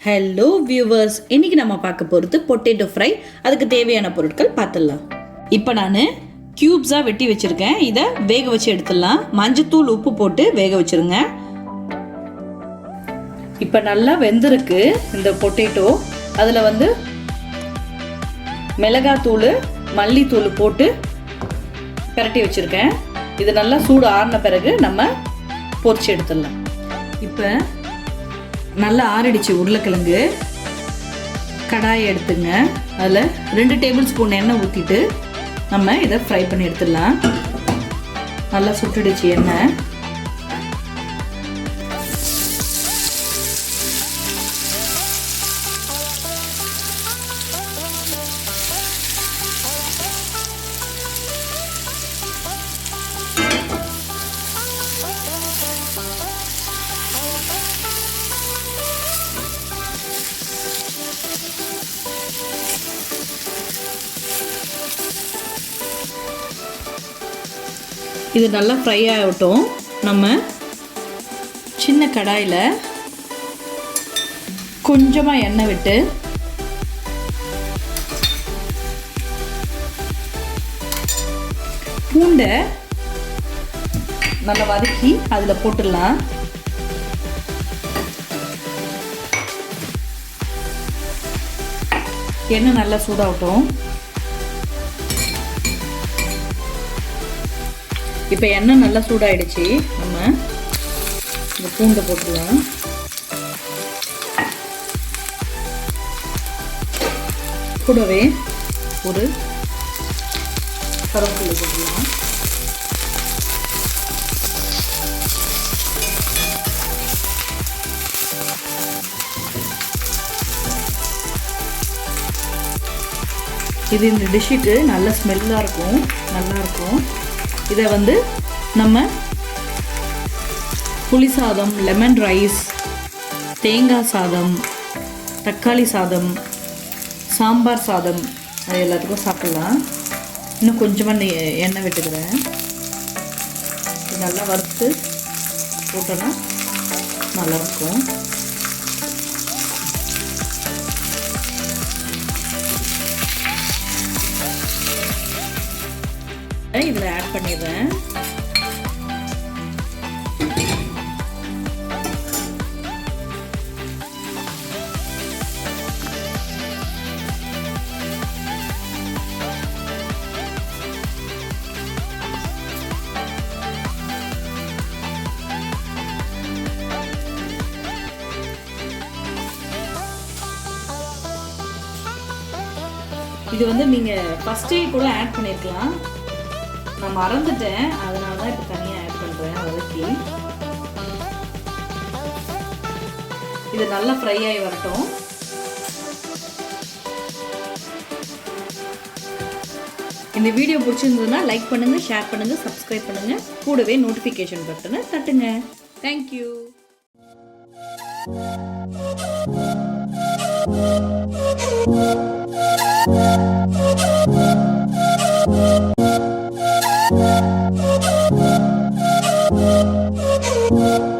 Hello viewers, இன்னைக்கு நம்ம பார்க்க போகிறது பொட்டேட்டோ ஃப்ரை. அதுக்கு தேவையான பொருட்கள் பார்த்துடலாம். இப்போ நான் க்யூப்ஸாக வெட்டி வச்சுருக்கேன். இதை வேக வச்சு எடுத்துடலாம். மஞ்சத்தூள் உப்பு போட்டு வேக வச்சுருங்க. இப்போ நல்லா வெந்திருக்கு இந்த பொட்டேட்டோ. அதில் மிளகாத்தூள் மல்லித்தூள் போட்டு பிரட்டி வச்சுருக்கேன். இது நல்லா சூடு ஆறின பிறகு நம்ம பொரிச்சு எடுத்துடலாம். இப்போ நல்லா ஆறிடுச்சு உருளைக்கிழங்கு. கடாயை எடுத்துங்க. அதில் 2 டேபிள் ஸ்பூன் எண்ணெய் ஊற்றிட்டு நம்ம இதை ஃப்ரை பண்ணி எடுத்துடலாம். நல்லா சுட்டுடுச்சு எண்ணெய். இது நல்லா ஃப்ரை ஆகட்டும். நம்ம சின்ன கடாயில் கொஞ்சமாக எண்ணெய் விட்டு பூண்டை நல்லா வதக்கி அதில் போட்டுடலாம். எண்ணெய் நல்லா சூடாகட்டும். இப்போ எண்ணெய் நல்லா சூடாயிடுச்சு. நம்ம இந்த பூண்டை போட்டுடலாம். கூடவே ஒரு கருவேப்பிலை போட்டுடலாம். இது இந்த டிஷ்ஷுக்கு நல்ல ஸ்மெல்லாக இருக்கும், நல்லாயிருக்கும். இதை நம்ம புளி சாதம், லெமன் ரைஸ், தேங்காய் சாதம், தக்காளி சாதம், சாம்பார் சாதம், அது எல்லாத்துக்கும் சாப்பிட்லாம். இன்னும் கொஞ்சமாக எண்ணெய் விட்டுக்கிறேன். இது நல்லா வறுத்து போட்டோன்னா நல்லாயிருக்கும். இதில் ஆட் பண்ணிடுறேன். இது நீங்கள் ஃபஸ்ட்டே கூட ஆட் பண்ணியிருக்கலாம். நான் மறந்துட்டேன், அதனால தான் இப்போ தனியாக ஆட் பண்ணுறேன். வதக்கி இது நல்லா ஃப்ரை ஆகி வரட்டும். இந்த வீடியோ பிடிச்சிருந்ததுன்னா லைக் பண்ணுங்கள், ஷேர் பண்ணுங்கள், சப்ஸ்கிரைப் பண்ணுங்கள். கூடவே நோட்டிஃபிகேஷன் பட்டனை தட்டுங்க. தேங்க்யூ. Thank you.